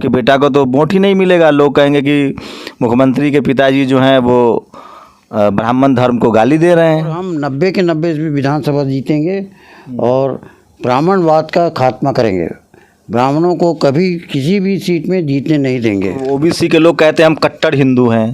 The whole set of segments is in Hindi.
आपके बेटा को तो वोट ही नहीं मिलेगा। लोग कहेंगे कि मुख्यमंत्री के पिताजी जो हैं वो ब्राह्मण धर्म को गाली दे रहे हैं। और हम 90 के 90 भी विधानसभा जीतेंगे और ब्राह्मणवाद का खात्मा करेंगे। ब्राह्मणों को कभी किसी भी सीट में जीतने नहीं देंगे। ओबीसी के लोग कहते हैं हम कट्टर हिंदू हैं,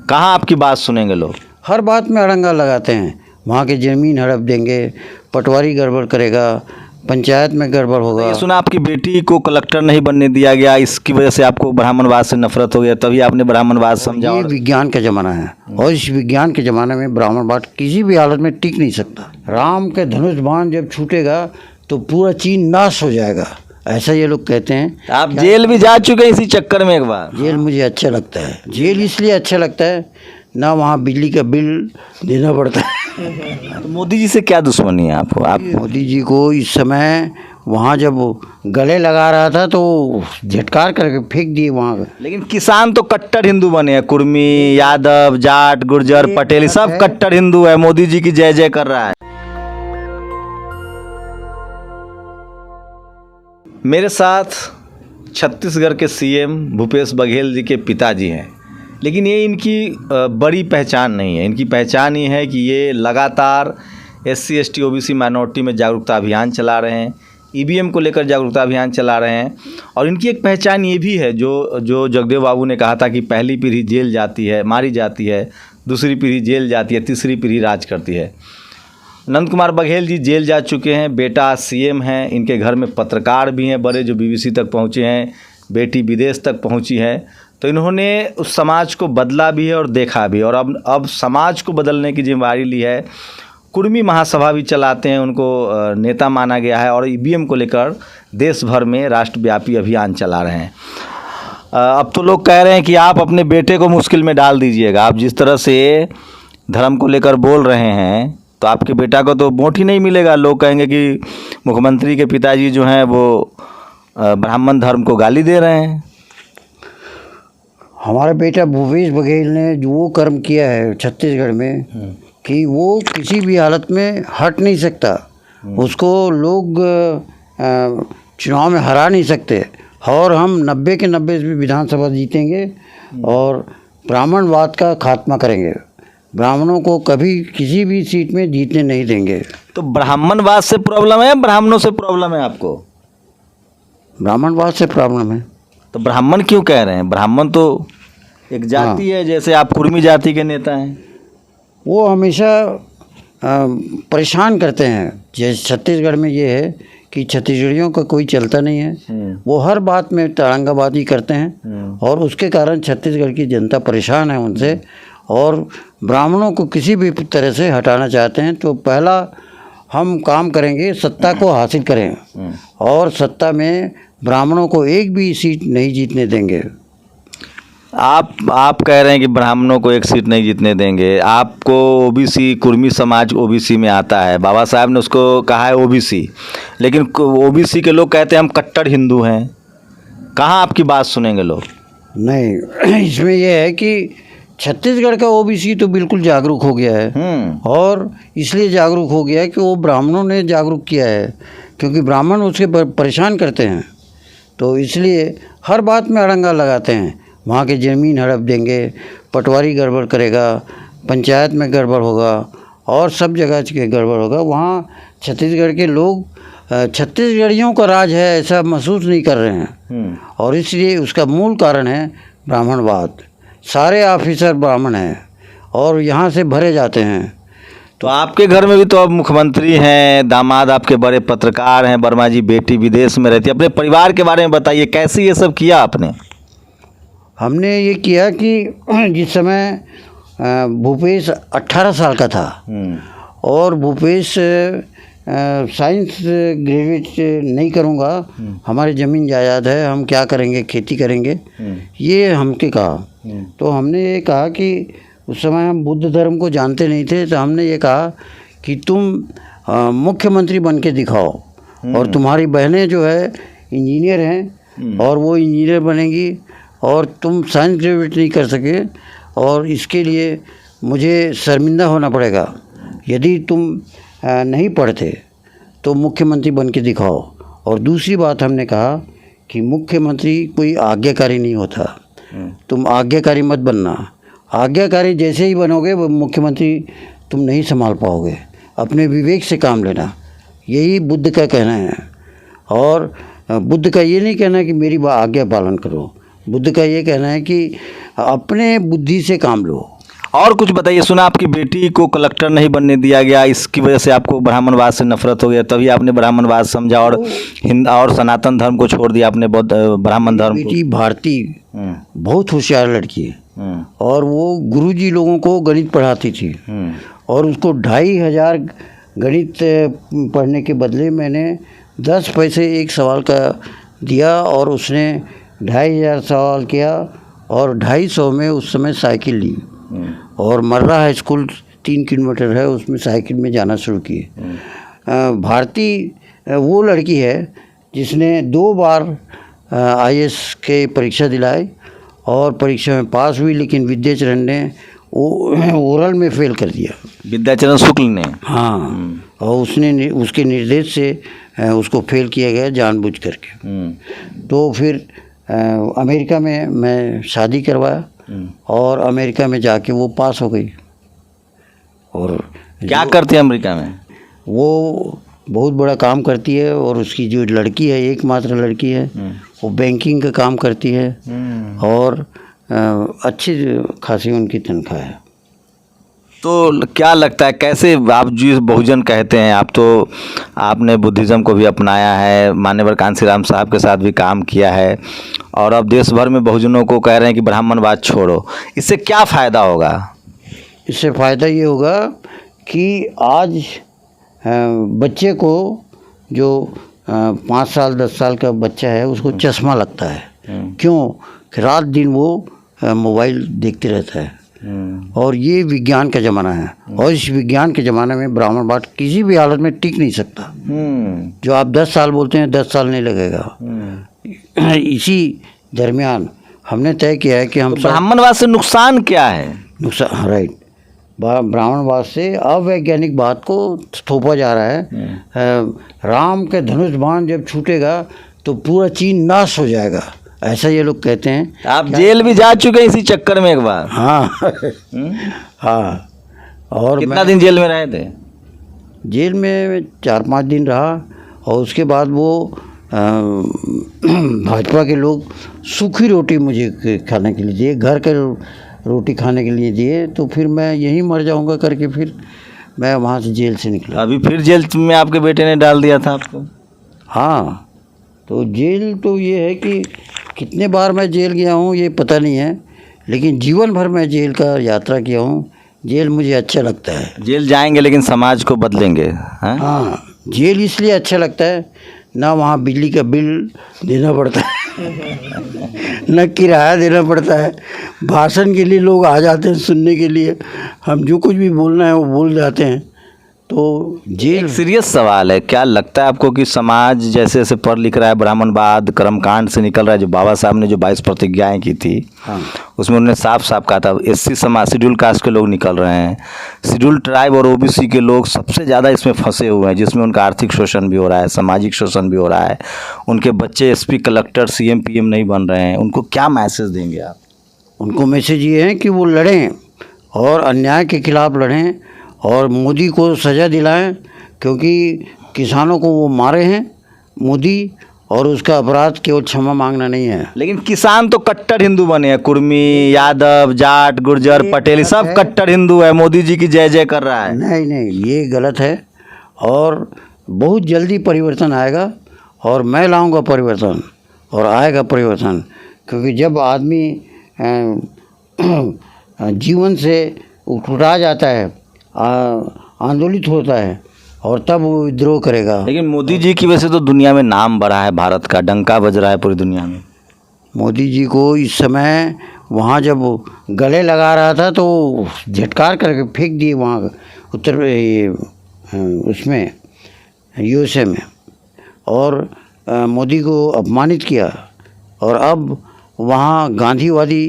कहाँ आपकी बात सुनेंगे लोग? हर बात में अड़ंगा लगाते हैं। वहाँ की ज़मीन हड़प देंगे, पटवारी गड़बड़ करेगा, पंचायत में गड़बड़ होगा। ये सुना आपकी बेटी को कलेक्टर नहीं बनने दिया गया, इसकी वजह से आपको ब्राह्मणवाद से नफरत हो गया, तभी आपने ब्राह्मणवाद समझा। ये विज्ञान का ज़माना है और इस विज्ञान के ज़माने में ब्राह्मणवाद किसी भी हालत में टिक नहीं सकता। राम के धनुष बाण जब छूटेगा तो पूरा चीन नाश हो जाएगा, ऐसा ये लोग कहते हैं। आप जेल भी जा चुके हैं इसी चक्कर में एक बार। जेल मुझे अच्छा लगता है। जेल इसलिए अच्छा लगता है ना, वहाँ बिजली का बिल देना पड़ता है। तो मोदी जी से क्या दुश्मनी है आपको? आप मोदी जी को इस समय वहाँ जब गले लगा रहा था तो झटकार करके फेंक दिए वहाँ। लेकिन किसान तो कट्टर हिंदू बने हैं, कुर्मी, यादव, जाट, गुर्जर, पटेल, सब कट्टर हिंदू है। मोदी जी की जय जय कर रहा है। मेरे साथ छत्तीसगढ़ के सीएम भूपेश बघेल जी के पिताजी हैं, लेकिन ये इनकी बड़ी पहचान नहीं है। इनकी पहचान ये है कि ये लगातार SC ST OBC माइनॉरिटी में जागरूकता अभियान चला रहे हैं, EVM को लेकर जागरूकता अभियान चला रहे हैं। और इनकी एक पहचान ये भी है जो जगदेव बाबू ने कहा था कि पहली पीढ़ी जेल जाती है, मारी जाती है, दूसरी पीढ़ी जेल जाती है, तीसरी पीढ़ी राज करती है। नंद कुमार बघेल जी जेल जा चुके हैं, बेटा CM हैं, इनके घर में पत्रकार भी हैं बड़े जो BBC तक पहुँचे हैं, बेटी विदेश तक पहुँची है। तो इन्होंने उस समाज को बदला भी है और देखा भी, और अब समाज को बदलने की जिम्मेदारी ली है। कुर्मी महासभा भी चलाते हैं, उनको नेता माना गया है, और EVM को लेकर देश भर में राष्ट्रव्यापी अभियान चला रहे हैं। अब तो लोग कह रहे हैं कि आप अपने बेटे को मुश्किल में डाल दीजिएगा। आप जिस तरह से धर्म को लेकर बोल रहे हैं तो आपके बेटा को तो वोट ही नहीं मिलेगा। लोग कहेंगे कि मुख्यमंत्री के पिताजी जो हैं वो ब्राह्मण धर्म को गाली दे रहे हैं। हमारा बेटा भूपेश बघेल ने जो वो कर्म किया है छत्तीसगढ़ में कि वो किसी भी हालत में हट नहीं सकता। उसको लोग चुनाव में हरा नहीं सकते। और हम 90 के 90 भी विधानसभा जीतेंगे और ब्राह्मणवाद का खात्मा करेंगे। ब्राह्मणों को कभी किसी भी सीट में जीतने नहीं देंगे। तो ब्राह्मणवाद से प्रॉब्लम है, ब्राह्मणों से प्रॉब्लम है आपको? ब्राह्मणवाद से प्रॉब्लम है। तो ब्राह्मण क्यों कह रहे हैं? ब्राह्मण तो एक जाति है, जैसे आप कुर्मी जाति के नेता हैं। वो हमेशा परेशान करते हैं। जैसे छत्तीसगढ़ में ये है कि छत्तीसगढ़ियों का कोई चलता नहीं है, वो हर बात में तरंगाबाजी करते हैं और उसके कारण छत्तीसगढ़ की जनता परेशान है उनसे, और ब्राह्मणों को किसी भी तरह से हटाना चाहते हैं। तो पहला हम काम करेंगे, सत्ता को हासिल करें और सत्ता में ब्राह्मणों को एक भी सीट नहीं जीतने देंगे। आप कह रहे हैं कि ब्राह्मणों को एक सीट नहीं जीतने देंगे। आपको OBC, कुर्मी समाज OBC में आता है, बाबा साहब ने उसको कहा है OBC, लेकिन OBC के लोग कहते हैं हम कट्टर हिंदू हैं, कहाँ आपकी बात सुनेंगे लोग? नहीं, इसमें यह है कि छत्तीसगढ़ का OBC तो बिल्कुल जागरूक हो गया है और इसलिए जागरूक हो गया है कि वो ब्राह्मणों ने जागरूक किया है, क्योंकि ब्राह्मण उसके परेशान करते हैं। तो इसलिए हर बात में अड़ंगा लगाते हैं। वहाँ की ज़मीन हड़प देंगे, पटवारी गड़बड़ करेगा, पंचायत में गड़बड़ होगा और सब जगह के गड़बड़ होगा। वहाँ छत्तीसगढ़ के लोग छत्तीसगढ़ियों का राज है ऐसा महसूस नहीं कर रहे हैं, और इसलिए उसका मूल कारण है ब्राह्मणवाद। सारे ऑफिसर ब्राह्मण हैं और यहाँ से भरे जाते हैं। तो आपके घर में भी तो अब मुख्यमंत्री हैं, दामाद आपके बड़े पत्रकार हैं, वर्मा जी बेटी विदेश में रहती है। अपने परिवार के बारे में बताइए, कैसे ये सब किया आपने? हमने ये किया कि जिस समय भूपेश 18 साल का था और भूपेश साइंस ग्रेजुएट नहीं करूँगा, हमारी ज़मीन जायदाद है, हम क्या करेंगे, खेती करेंगे, ये हमके कहा। तो हमने ये कहा कि उस समय हम बुद्ध धर्म को जानते नहीं थे, तो हमने ये कहा कि तुम मुख्यमंत्री बन के दिखाओ, और तुम्हारी बहनें जो है इंजीनियर हैं और वो इंजीनियर बनेंगी, और तुम साइंस ग्रेजुएट नहीं कर सके, और इसके लिए मुझे शर्मिंदा होना पड़ेगा। यदि तुम नहीं पढ़ते तो मुख्यमंत्री बन के दिखाओ। और दूसरी बात हमने कहा कि मुख्यमंत्री कोई आज्ञाकारी नहीं होता। तुम आज्ञाकारी मत बनना। आज्ञाकारी जैसे ही बनोगे वो मुख्यमंत्री तुम नहीं संभाल पाओगे। अपने विवेक से काम लेना, यही बुद्ध का कहना है। और बुद्ध का ये नहीं कहना कि मेरी आज्ञा पालन करो। बुद्ध का ये कहना है कि अपने बुद्धि से काम लो। और कुछ बताइए, सुना आपकी बेटी को कलेक्टर नहीं बनने दिया गया, इसकी वजह से आपको ब्राह्मणवाद से नफरत हो गया, तभी आपने ब्राह्मणवाद समझा और हिंद और सनातन धर्म को छोड़ दिया आपने, बौद्ध ब्राह्मण धर्म को। बेटी भारती बहुत होशियार लड़की है और वो गुरुजी लोगों को गणित पढ़ाती थी और उसको 2500 गणित पढ़ने के बदले मैंने 10 पैसे एक सवाल का दिया और उसने 2500 सवाल किया और 250 में उस समय साइकिल ली और मर्रा हाई स्कूल 3 किलोमीटर है, उसमें साइकिल में जाना शुरू किए। भारती वो लड़की है जिसने 2 बार IAS के परीक्षा दिलाई और परीक्षा में पास हुई, लेकिन विद्याचरण ने ओरल में फेल कर दिया। विद्याचरण शुक्ल ने? हाँ, और उसने उसके निर्देश से उसको फेल किया गया जानबूझ करके। तो फिर अमेरिका में मैं शादी करवाया और अमेरिका में जाके वो पास हो गई। और क्या करती है अमेरिका में? वो बहुत बड़ा काम करती है और उसकी जो लड़की है, एकमात्र लड़की है, वो बैंकिंग का काम करती है और अच्छी खासी उनकी तनख्वाह है। तो क्या लगता है, कैसे आप जिस बहुजन कहते हैं, आप तो आपने बुद्धिज़्म को भी अपनाया है, मान्यवर कांशीराम साहब के साथ भी काम किया है और अब देश भर में बहुजनों को कह रहे हैं कि ब्राह्मणवाद छोड़ो, इससे क्या फ़ायदा होगा? इससे फ़ायदा ये होगा कि आज बच्चे को जो 5 साल 10 साल का बच्चा है उसको चश्मा लगता है। क्यों? कि रात दिन वो मोबाइल देखते रहता है और ये विज्ञान का ज़माना है और इस विज्ञान के ज़माने में ब्राह्मणवाद किसी भी हालत में टिक नहीं सकता। जो आप 10 साल बोलते हैं 10 साल नहीं लगेगा। इसी दरमियान हमने तय किया है कि हम तो ब्राह्मणवाद से नुकसान क्या है? नुकसान, राइट, ब्राह्मणवाद से अवैज्ञानिक बात को थोपा जा रहा है। राम के धनुष बाण जब छूटेगा तो पूरा चीन नाश हो जाएगा, ऐसा ये लोग कहते हैं। आप जेल भी जा चुके हैं इसी चक्कर में एक बार? हाँ हाँ। और कितना दिन जेल में रहे थे? जेल में 4-5 दिन रहा और उसके बाद वो भाजपा के लोग सूखी रोटी मुझे खाने के लिए दिए, घर के रोटी खाने के लिए दिए, तो फिर मैं यहीं मर जाऊंगा करके फिर मैं वहाँ से जेल से निकला। अभी फिर जेल में आपके बेटे ने डाल दिया था आपको? हाँ, तो जेल तो ये है कि कितने बार मैं जेल गया हूँ ये पता नहीं है, लेकिन जीवन भर मैं जेल का यात्रा किया हूँ। जेल मुझे अच्छा लगता है। जेल जाएंगे लेकिन समाज को बदलेंगे? हाँ, जेल इसलिए अच्छा लगता है, ना वहाँ बिजली का बिल देना पड़ता है न किराया देना पड़ता है, भाषण के लिए लोग आ जाते हैं सुनने के लिए, हम जो कुछ भी बोलना है वो बोल जाते हैं। तो जेल एक सीरियस सवाल है, क्या लगता है आपको कि समाज जैसे जैसे पढ़ लिख रहा है, ब्राह्मणवाद कर्मकांड से निकल रहा है, जो बाबा साहब ने जो 22 प्रतिज्ञाएं की थी, हाँ, उसमें उन्होंने साफ साफ कहा था SC समाज, शेड्यूल कास्ट के लोग निकल रहे हैं, शेड्यूल ट्राइब और OBC के लोग सबसे ज़्यादा इसमें फंसे हुए हैं, जिसमें उनका आर्थिक शोषण भी हो रहा है, सामाजिक शोषण भी हो रहा है, उनके बच्चे SP कलेक्टर CM PM नहीं बन रहे हैं, उनको क्या मैसेज देंगे आप? उनको मैसेज ये है कि वो लड़ें और अन्याय के खिलाफ लड़ें और मोदी को सज़ा दिलाएं, क्योंकि किसानों को वो मारे हैं मोदी, और उसका अपराध केवल क्षमा मांगना नहीं है। लेकिन किसान तो कट्टर हिंदू बने हैं, कुर्मी, यादव, जाट, गुर्जर, पटेल, सब कट्टर हिंदू है, मोदी जी की जय जय कर रहा है। नहीं नहीं, ये गलत है और बहुत जल्दी परिवर्तन आएगा और मैं लाऊंगा परिवर्तन और आएगा परिवर्तन, क्योंकि जब आदमी जीवन से उठा जाता है, आंदोलित होता है और तब वो विद्रोह करेगा। लेकिन मोदी जी की वजह से तो दुनिया में नाम बढ़ा है, भारत का डंका बज रहा है पूरी दुनिया में। मोदी जी को इस समय वहाँ जब गले लगा रहा था तो झटकार करके फेंक दिए वहाँ उसमें USA में, और मोदी को अपमानित किया, और अब वहाँ गांधीवादी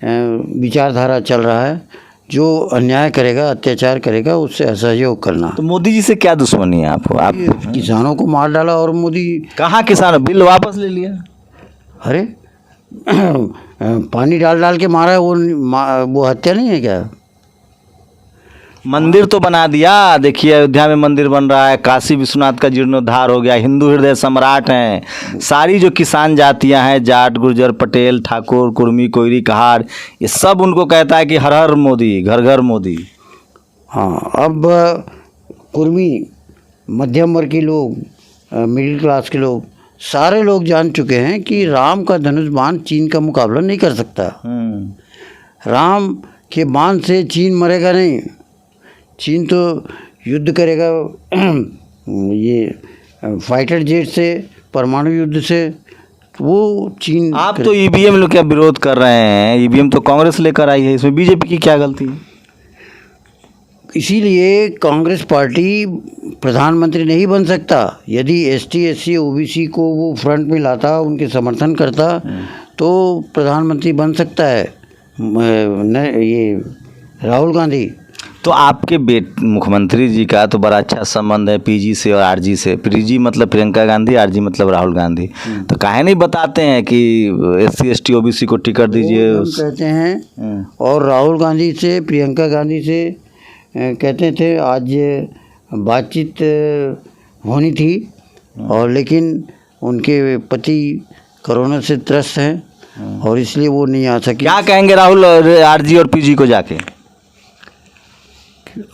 विचारधारा चल रहा है, जो अन्याय करेगा, अत्याचार करेगा, उससे असहयोग करना। तो मोदी जी से क्या दुश्मनी है आपको? आप किसानों को मार डाला और मोदी कहाँ किसान बिल वापस ले लिया? अरे पानी डाल डाल के मारा है, वो हत्या नहीं है क्या? मंदिर तो बना दिया, देखिए अयोध्या में मंदिर बन रहा है, काशी विश्वनाथ का जीर्णोद्धार हो गया, हिंदू हृदय सम्राट हैं, सारी जो किसान जातियां हैं, जाट, गुर्जर, पटेल, ठाकुर, कुर्मी, कोयरी, कहार, ये सब उनको कहता है कि हर हर मोदी, घर घर मोदी। हाँ, अब कुर्मी, मध्यम वर्ग के लोग, मिडिल क्लास के लोग, सारे लोग जान चुके हैं कि राम का धनुष बाण चीन का मुकाबला नहीं कर सकता। राम के बाण से चीन मरेगा नहीं, चीन तो युद्ध करेगा ये फाइटर जेट से, परमाणु युद्ध से, वो चीन। आप तो ईवीएम लोग क्या विरोध कर रहे हैं? ईवीएम तो कांग्रेस लेकर आई है, इसमें बीजेपी की क्या गलती है? इसीलिए कांग्रेस पार्टी प्रधानमंत्री नहीं बन सकता। यदि एसटी, एससी, ओबीसी को वो फ्रंट में लाता, उनके समर्थन करता, तो प्रधानमंत्री बन सकता है ये राहुल गांधी। तो आपके मुख्यमंत्री जी का तो बड़ा अच्छा संबंध है पीजी से और आरजी से। पीजी मतलब प्रियंका गांधी, आरजी मतलब राहुल गांधी। तो काहे नहीं बताते हैं कि एससी, एसटी, ओबीसी को टिकट दीजिए? कहते हैं, और राहुल गांधी से, प्रियंका गांधी से कहते थे, आज बातचीत होनी थी, और लेकिन उनके पति कोरोना से त्रस्त हैं और इसलिए वो नहीं आ सके। क्या कहेंगे राहुल आरजी और पीजी को जाके?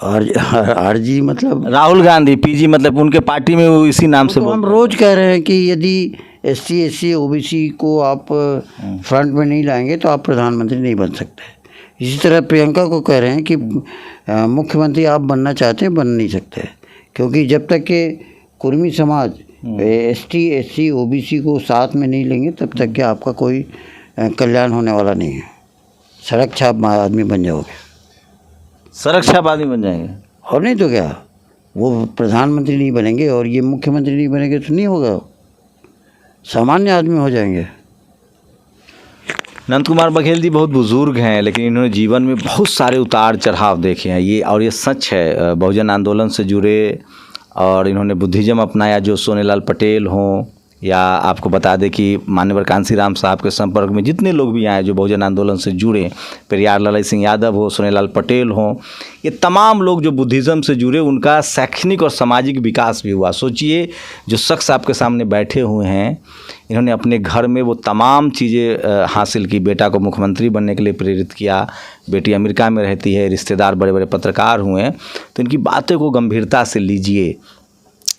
आरजी मतलब राहुल गांधी, पीजी मतलब उनके पार्टी में वो इसी नाम से तो हम रोज कह रहे हैं कि यदि एसटी, एससी, ओबीसी को आप फ्रंट में नहीं लाएंगे तो आप प्रधानमंत्री नहीं बन सकते। इसी तरह प्रियंका को कह रहे हैं कि मुख्यमंत्री आप बनना चाहते हैं, बन नहीं सकते, क्योंकि जब तक के कुर्मी समाज एसटी, एससी, ओबीसी को साथ में नहीं लेंगे तब तक के आपका कोई कल्याण होने वाला नहीं है। सड़क छाप आदमी बन जाओगे, सड़क छाप आदमी बन जाएंगे, और नहीं तो क्या, वो प्रधानमंत्री नहीं बनेंगे और ये मुख्यमंत्री नहीं बनेंगे तो नहीं होगा, सामान्य आदमी हो जाएंगे। नंद कुमार बघेल जी बहुत बुजुर्ग हैं, लेकिन इन्होंने जीवन में बहुत सारे उतार चढ़ाव देखे हैं, ये और ये सच है। बहुजन आंदोलन से जुड़े और इन्होंने बुद्धिज़्म अपनाया, जो सोनेलाल पटेल हों, या आपको बता दें कि मान्यवर कांसीराम साहब के संपर्क में जितने लोग भी आए जो बहुजन आंदोलन से जुड़े, पेरियार ललाई सिंह यादव हो, सोनेलाल पटेल हों, ये तमाम लोग जो बुद्धिज़्म से जुड़े, उनका शैक्षणिक और सामाजिक विकास भी हुआ। सोचिए, जो शख्स आपके सामने बैठे हुए हैं, इन्होंने अपने घर में वो तमाम चीज़ें हासिल की। बेटा को मुख्यमंत्री बनने के लिए प्रेरित किया, बेटी अमेरिका में रहती है, रिश्तेदार बड़े बड़े पत्रकार हुए हैं। तो इनकी बातों को गंभीरता से लीजिए।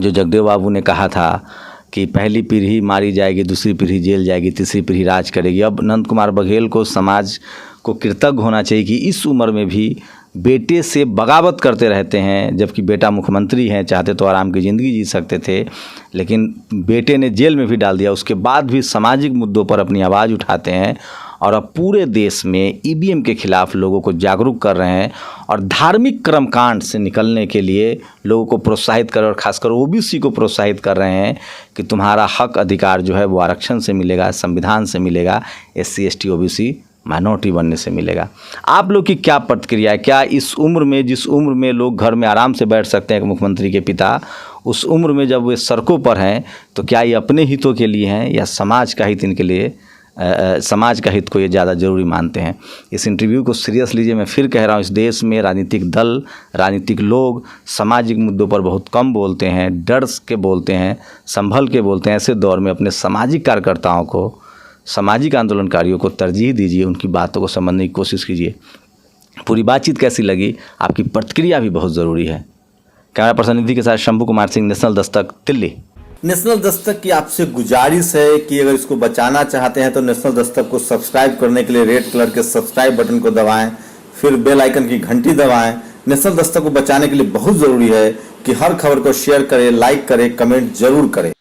जो जगदेव बाबू ने कहा था कि पहली पीढ़ी मारी जाएगी, दूसरी पीढ़ी जेल जाएगी, तीसरी पीढ़ी राज करेगी। अब नंद कुमार बघेल को समाज को कृतज्ञ होना चाहिए कि इस उम्र में भी बेटे से बगावत करते रहते हैं, जबकि बेटा मुख्यमंत्री हैं, चाहते तो आराम की ज़िंदगी जी सकते थे, लेकिन बेटे ने जेल में भी डाल दिया। उसके बाद भी सामाजिक मुद्दों पर अपनी आवाज़ उठाते हैं और अब पूरे देश में ईवीएम के खिलाफ लोगों को जागरूक कर रहे हैं और धार्मिक कर्मकांड से निकलने के लिए लोगों को प्रोत्साहित कर, और खासकर ओबीसी को प्रोत्साहित कर रहे हैं कि तुम्हारा हक अधिकार जो है वो आरक्षण से मिलेगा, संविधान से मिलेगा, एससी, एसटी, ओबीसी माइनॉरिटी बनने से मिलेगा। आप लोग की क्या प्रतिक्रिया है? क्या इस उम्र में, जिस उम्र में लोग घर में आराम से बैठ सकते हैं मुख्यमंत्री के पिता, उस उम्र में जब वे सड़कों पर हैं, तो क्या ये अपने हितों के लिए हैं या समाज का हित इनके लिए, समाज का हित को ये ज़्यादा ज़रूरी मानते हैं? इस इंटरव्यू को सीरियस लीजिए। मैं फिर कह रहा हूँ, इस देश में राजनीतिक दल, राजनीतिक लोग सामाजिक मुद्दों पर बहुत कम बोलते हैं, डर के बोलते हैं, संभल के बोलते हैं। ऐसे दौर में अपने सामाजिक कार्यकर्ताओं को, सामाजिक आंदोलनकारियों को तरजीह दीजिए, उनकी बातों को समझने की कोशिश कीजिए। पूरी बातचीत कैसी लगी, आपकी प्रतिक्रिया भी बहुत ज़रूरी है। कैमरा पर्सन निधि के साथ शंभू कुमार सिंह, नेशनल दस्तक, दिल्ली। नेशनल दस्तक की आपसे गुजारिश है कि अगर इसको बचाना चाहते हैं तो नेशनल दस्तक को सब्सक्राइब करने के लिए रेड कलर के सब्सक्राइब बटन को दबाएं, फिर बेल आइकन की घंटी दबाएं। नेशनल दस्तक को बचाने के लिए बहुत ज़रूरी है कि हर खबर को शेयर करें, लाइक करें, कमेंट जरूर करें।